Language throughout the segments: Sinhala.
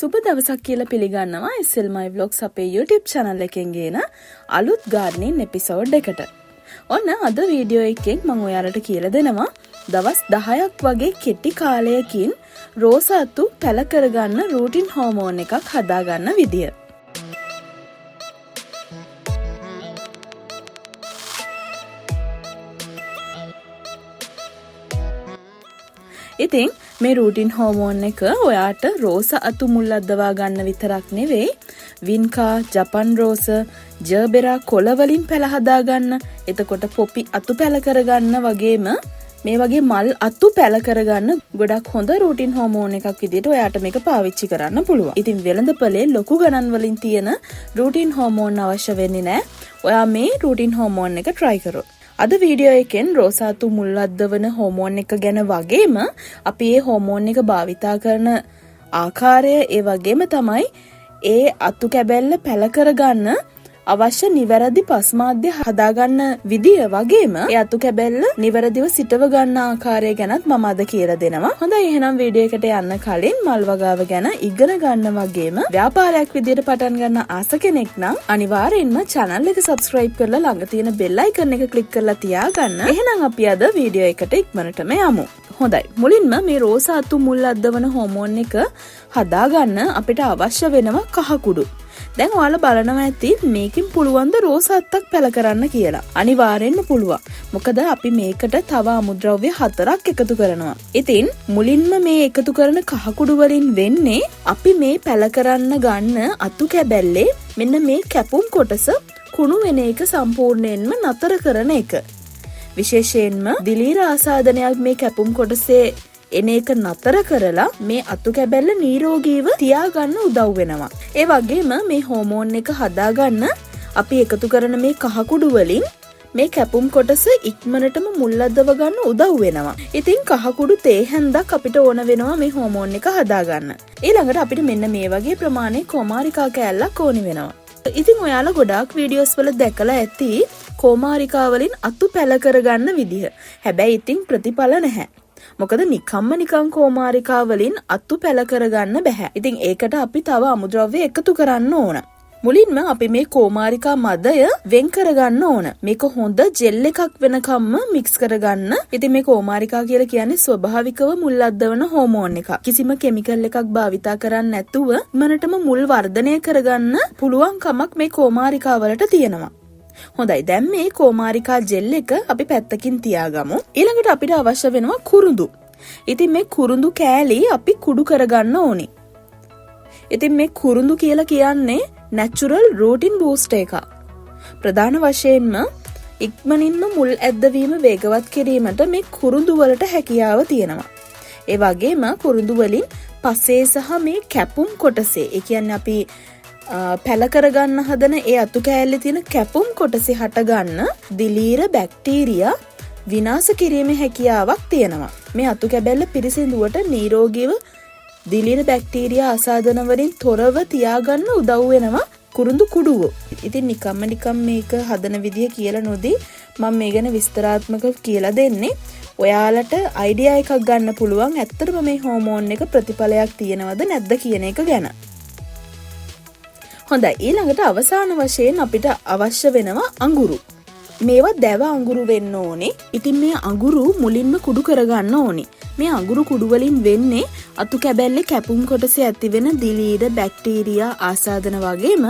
සුබ දවසක් කියලා පිළිගන්නවා SL My Vlogs අපේ YouTube channel එකෙන් ගේන අලුත් gardening episode එකට. ඔන්න අද වීඩියෝ එකෙන් මම ඔයාලට කියලා දෙනවා දවස් 10ක් වගේ කෙටි කාලයකින් රෝස අතු පැල කරගන්න රූටින් හෝමෝන් එකක් හදාගන්න විදිය. ඉතින් මේ රූටින් හෝමෝන් එක ඔයාට රෝස අතු මුල් අද්දවා ගන්න විතරක් නෙවෙයි වින්කා, ජපන් රෝස, ජර්බෙරා කොළ වලින් පැල හදා ගන්න, එතකොට පොපි අතු පැල කරගන්න වගේම මේ වගේ මල් අතු පැල කරගන්න ගොඩක් හොඳ රූටින් හෝමෝන් එකක් විදිහට ඔයාට මේක පාවිච්චි කරන්න පුළුවන්. ඉතින් වෙළඳපොලේ ලොකු ගණන් වලින් තියෙන රූටින් හෝමෝන් අවශ්‍ය වෙන්නේ නැහැ. ඔයා මේ රූටින් හෝමෝන් එක try කරොත්. අද වීඩියෝ එකෙන් රෝස අතු මුල් අද්දවන හෝමෝන් එක ගැන වගේම අපි මේ හෝමෝන් එක භාවිතා කරන ආකාරය ඒ වගේම තමයි ඒ අතු කැබැල්ල පැල කරගන්න අවශ්‍ය නිවැරදි පස්මාද්‍ය හදාගන්න විදිය වගේම ඒ අතු කැබැල්ල නිවැරදිව සිටව ගන්න ආකාරය ගැනත් මම අද කියලා දෙනවා. හොඳයි එහෙනම් වීඩියෝ එකට යන්න කලින් මල් වගාව ගැන ඉගෙන ගන්න වගේම ව්‍යාපාරයක් විදියට පටන් ගන්න ආස කෙනෙක් නම් අනිවාර්යෙන්ම channel එක subscribe කරලා ළඟ තියෙන bell icon එක click කරලා තියාගන්න. එහෙනම් අපි අද වීඩියෝ එකට ඉක්මනටම යමු. හොඳයි. මුලින්ම මේ රෝස අතු මුල් අද්දවන හෝමෝන් එක හදාගන්න අපිට අවශ්‍ය වෙනවා කහ කුඩු. දැන් ඔයාලා බලනවා ඇති මේකෙන් පුළුවන් ද රෝස අත්තක් පැල කරන්න කියලා. අනිවාර්යෙන්ම පුළුවන්. මොකද අපි මේකට තව අමුද්‍රව්‍ය 4ක් එකතු කරනවා. ඉතින් මුලින්ම මේ එකතු කරන කහ කුඩු වලින් වෙන්නේ අපි මේ පැල කරන්න ගන්න අතු කැබැල්ලේ මෙන්න මේ කැපුම් කොටස කුණු වෙන එක සම්පූර්ණයෙන්ම නතර කරන එක. විශේෂයෙන්ම දිලීර ආසාදනයක් මේ කැපුම් කොටසේ එන එක නතර කරලා මේ අතු කැබැල්ල නිරෝගීව තියාගන්න උදව් වෙනවා. ඒ වගේම මේ හෝමෝන් එක හදාගන්න අපි එකතු කරන මේ කහ කුඩු වලින් මේ කැපුම් කොටස ඉක්මනටම මුල් අද්දව ගන්න උදව් වෙනවා. ඉතින් කහ කුඩු තේ හැන්දක් අපිට ඕන වෙනවා මේ හෝමෝන් එක හදාගන්න. ඊළඟට අපිට මෙන්න මේ වගේ ප්‍රමාණයක කොමාරිකා කෑල්ලක් ඕනි වෙනවා. ඉතින් ඔයාලා ගොඩාක් වීඩියෝස් වල දැකලා ඇති කොමාරිකා වලින් අතු පැල කරගන්න විදිහ. හැබැයි ඉතින් ප්‍රතිඵල නැහැ. මොකද නිකන් කොමාරිකා වලින් අතු පැල කරගන්න බෑ. ඉතින් ඒකට අපි තව අමුද්‍රව්‍ය එකතු කරන්න ඕන. මුලින්ම අපි මේ කොමාරිකා මදය වෙන් කරගන්න ඕන. මේක හොඳ ජෙල් එකක් වෙනකම්ම මික්ස් කරගන්න. ඉතින් මේ කොමාරිකා කියලා කියන්නේ ස්වභාවිකව මුල් අද්දවන හෝමෝන් එකක්. කිසිම කිමිකල් එකක් භාවිතා කරන්නේ නැතුව මනටම මුල් වර්ධනය කරගන්න පුළුවන් කමක් මේ කොමාරිකා වලට තියෙනවා. හොඳයි, දැන් මේ කොමාරිකා ජෙල් එක අපි පැත්තකින් තියාගමු. ඊළඟට අපිට අවශ්‍ය වෙනවා කුරුඳු. ඉතින් මේ කුරුඳු කෑලි අපි කුඩු කරගන්න ඕනේ. ඉතින් මේ කුරුඳු කියලා කියන්නේ natural rooting booster එක. ප්‍රධාන වශයෙන්ම ඉක්මනින්ම මුල් ඇද්දවීම වේගවත් කිරීමට මේ කුරුඳු වලට හැකියාව තියෙනවා. ඒ වගේම කුරුඳු වලින් පසේ සහ මේ කැපුම් කොටසේ, ඒ කියන්නේ අපි පැල කරගන්න හදන ඒ අතු කෑල්ලේ තියෙන කැපුම් කොටසේ හටගන්න දිලීර බැක්ටීරියා විනාශ කිරීමේ හැකියාවක් තියෙනවා. මේ අතු කැබැල්ල පිරිසිදුවට නිරෝගීව දිලීර බැක්ටීරියා ආසාදන වලින් තොරව තියාගන්න උදව් වෙනවා කුරුඳු කුඩුව. ඉතින් නිකම් මේක හදන විදිය කියලා නොදී මම මේ ගැන විස්තරාත්මකව කියලා දෙන්නේ. ඔයාලට අයිඩියා එකක් ගන්න පුළුවන් ඇත්තටම මේ හෝමෝන් එක ප්‍රතිඵලයක් තියෙනවද නැද්ද කියන එක ගැන. හොඳයි, ඊළඟට අවසාන වශයෙන් අපිට අවශ්‍ය වෙනවා අඟුරු. මේවා දැව අඟුරු වෙන්න ඕනේ. ඉතින් මේ අඟුරු මුලින්ම කුඩු කරගන්න ඕනේ. මේ අඟුරු කුඩු වලින් වෙන්නේ අතු කැබැල්ලේ කැපුම් කොටසේ ඇතිවෙන දිලීර බැක්ටීරියා ආසාදන වගේම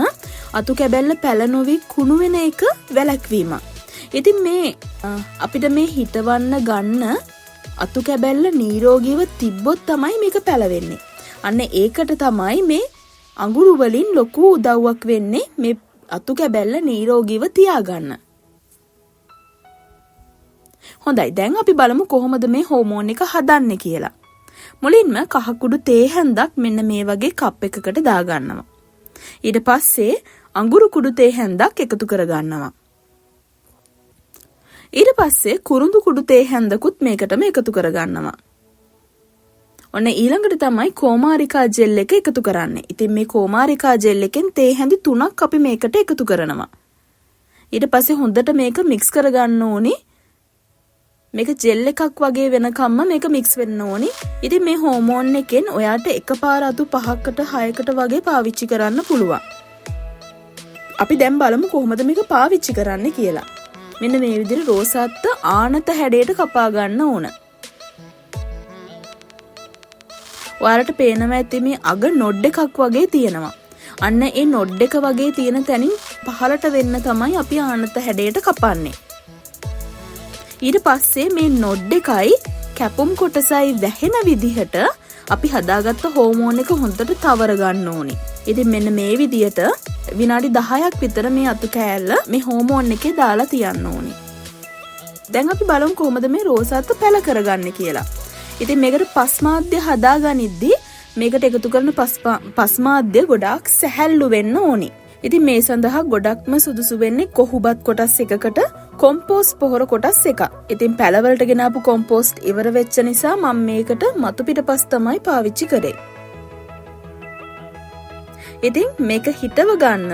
අතු කැබැල්ල පැල නොවි කුණු වෙන එක වැළැක්වීම. ඉතින් මේ අපිට මේ හිටවන්න ගන්න අතු කැබැල්ල නිරෝගීව තිබ්බොත් තමයි මේක පැලවෙන්නේ. අන්න ඒකට තමයි මේ අඟුරු වලින් ලොකු උදව්වක් වෙන්නේ මේ අතු කැබැල්ල නිරෝගීව තියාගන්න. හොඳයි, දැන් අපි බලමු කොහොමද මේ හෝමෝන් එක හදන්නේ කියලා. මුලින්ම කහ කුඩු තේ හැන්දක් මෙන්න මේ වගේ කප් එකකට දාගන්නවා. ඊට පස්සේ අඟුරු කුඩු තේ හැන්දක් එකතු කරගන්නවා. ඊට පස්සේ කුරුඳු කුඩු තේ හැන්දකුත් මේකටම එකතු කරගන්නවා. ඔන්න ඊළඟට තමයි කොමාරිකා ජෙල් එක එකතු කරන්නේ. ඉතින් මේ කොමාරිකා ජෙල් එකෙන් තේ හැඳි 3ක් අපි මේකට එකතු කරනවා. ඊට පස්සේ හොඳට මේක මික්ස් කරගන්න ඕනේ මේක ජෙල් එකක් වගේ වෙනකම්ම මේක මික්ස් වෙන්න ඕනි. ඉතින් මේ හෝමෝන් එකෙන් ඔයාට එකපාර අතු 5කට 6කට වගේ පාවිච්චි කරන්න පුළුවන්. අපි දැන් බලමු කොහොමද මේක පාවිච්චි කරන්න කියලා. මෙන්න මේ විදිහට රෝස අත්ත ආනත හැඩයට කපා ගන්න ඕන. ඔයාලට පේනවා ඇති මේ අග නොඩ් එකක් වගේ තියෙනවා. අන්න ඒ නොඩ් එක වගේ තියෙන තැනින් පහළට වෙන්න තමයි අපි ආනත හැඩයට කපන්නේ. ඊට පස්සේ මේ නොඩ් එකයි කැපුම් කොටසයි වැහෙන විදිහට අපි හදාගත්ත හෝමෝන් එක හොඳට තවර ගන්න ඕනි. ඉතින් මෙන්න මේ විදිහට විනාඩි 10ක් විතර මේ අතු කෑල්ල මේ හෝමෝන් එකේ දාලා තියන්න ඕනි. දැන් අපි බලමු කොහොමද මේ රෝස අත්ත පැල කරගන්නේ කියලා. ඉතින් මේකට පස් මාධ්‍ය හදාගනිද්දී මේකට එකතු කරන පස් මාධ්‍ය ගොඩාක් සැහැල්ලු වෙන්න ඕනි. ඉතින් මේ සඳහා ගොඩක්ම සුදුසු වෙන්නේ කොහුබත් කොටස් එකකට කොම්පෝස්ට් පොහොර කොටස් එකක්. ඉතින් පැලවලට ගෙනාපු කොම්පෝස්ට් ඉවර වෙච්ච නිසා මම මේකට මතු පිටපස් තමයි පාවිච්චි කරේ. ඉතින් මේක හිටව ගන්න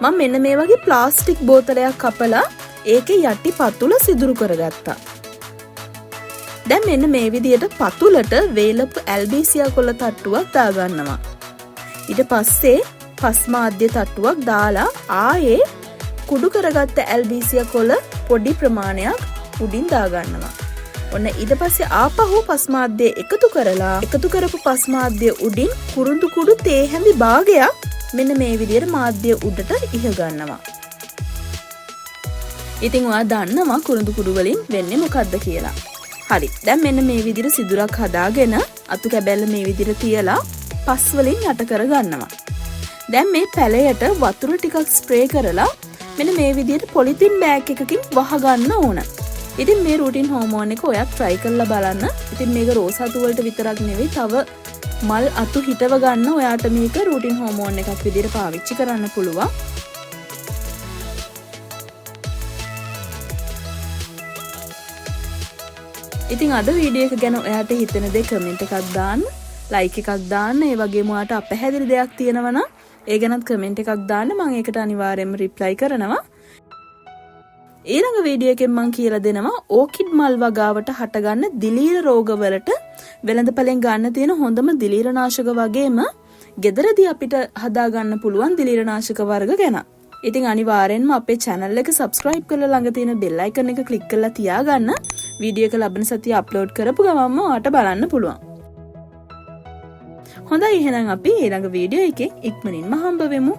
මම මෙන්න මේ වගේ ප්ලාස්ටික් බෝතලයක් කපලා ඒකේ යටි පතුල සිදුරු කරගත්තා. දැන් මෙන්න මේ විදිහට පතුලට වේලපු ඇල්බීසියා කොළ තට්ටුවක් දාගන්නවා. ඊට පස්සේ පස් මාධ්‍ය තට්ටුවක් දාලා ආයේ කුඩු කරගත්ත ඇල්බීසියා කොළ පොඩි ප්‍රමාණයක් උඩින් දාගන්නවා. ඔන්න ඊට පස්සේ ආපහු පස් මාධ්‍ය එකතු කරපු පස් මාධ්‍ය උඩින් කුරුඳු කුඩු තේ හැඳි භාගයක් මෙන්න මේ විදිහට මාධ්‍ය උඩට ඉහ ගන්නවා. ඉතින් ඔයා දන්නවා කුරුඳු කුඩු වලින් වෙන්නේ මොකද්ද කියලා. හරි. දැන් මෙන්න මේ විදිහට සිදුරක් හදාගෙන අතු කැබැල්ල මේ විදිහට තියලා පස් වලින් යට කර ගන්නවා. දැන් මේ පැලයට වතුර ටිකක් ස්ප්‍රේ කරලා මෙන්න මේ විදිහට පොලිතින් බෑග් එකකින් වහ ගන්න ඕන. ඉතින් මේ රූටින් හෝමෝන් එක ඔයා try කරලා බලන්න. ඉතින් මේක රෝස අතු වලට විතරක් නෙවෙයි තව මල් අතු හිටව ගන්න ඔයාට මේක රූටින් හෝමෝන් එකක් විදිහට පාවිච්චි කරන්න පුළුවන්. ඉතින් අද වීඩියෝ එක ගැන ඔයාට හිතෙන දේ කමෙන්ට් එකක් දාන්න, ලයික් එකක් දාන්න, ඒ වගේම ඔයාට අපැහැදිලි දෙයක් තියෙනවා නම් ඒ ගැනත් කමෙන්ට් එකක් දාන්න. මම ඒකට අනිවාර්යයෙන්ම රිප්ලයි කරනවා. ඊළඟ වීඩියෝ එකෙන් මම කියලා දෙනවා ඕකිඩ් මල් වගාවට හටගන්න දිලීර රෝගවලට වෙළඳපළෙන් ගන්න තියෙන හොඳම දිලීරනාශක වගේම ගෙදරදී අපිට හදා ගන්න පුළුවන් දිලීරනාශක වර්ග ගැන. ඉතින් අනිවාර්යෙන්ම අපේ channel එක subscribe කරලා ළඟ තියෙන bell icon එක click කරලා තියාගන්න. වීඩියෝ එක ලබන සතියේ අප්ලෝඩ් කරපු ගමන්ම ඔයාලට බලන්න පුළුවන්. හොඳයි එහෙනම් අපි ඊළඟ වීඩියෝ එකේ ඉක්මනින්ම හම්බ වෙමු.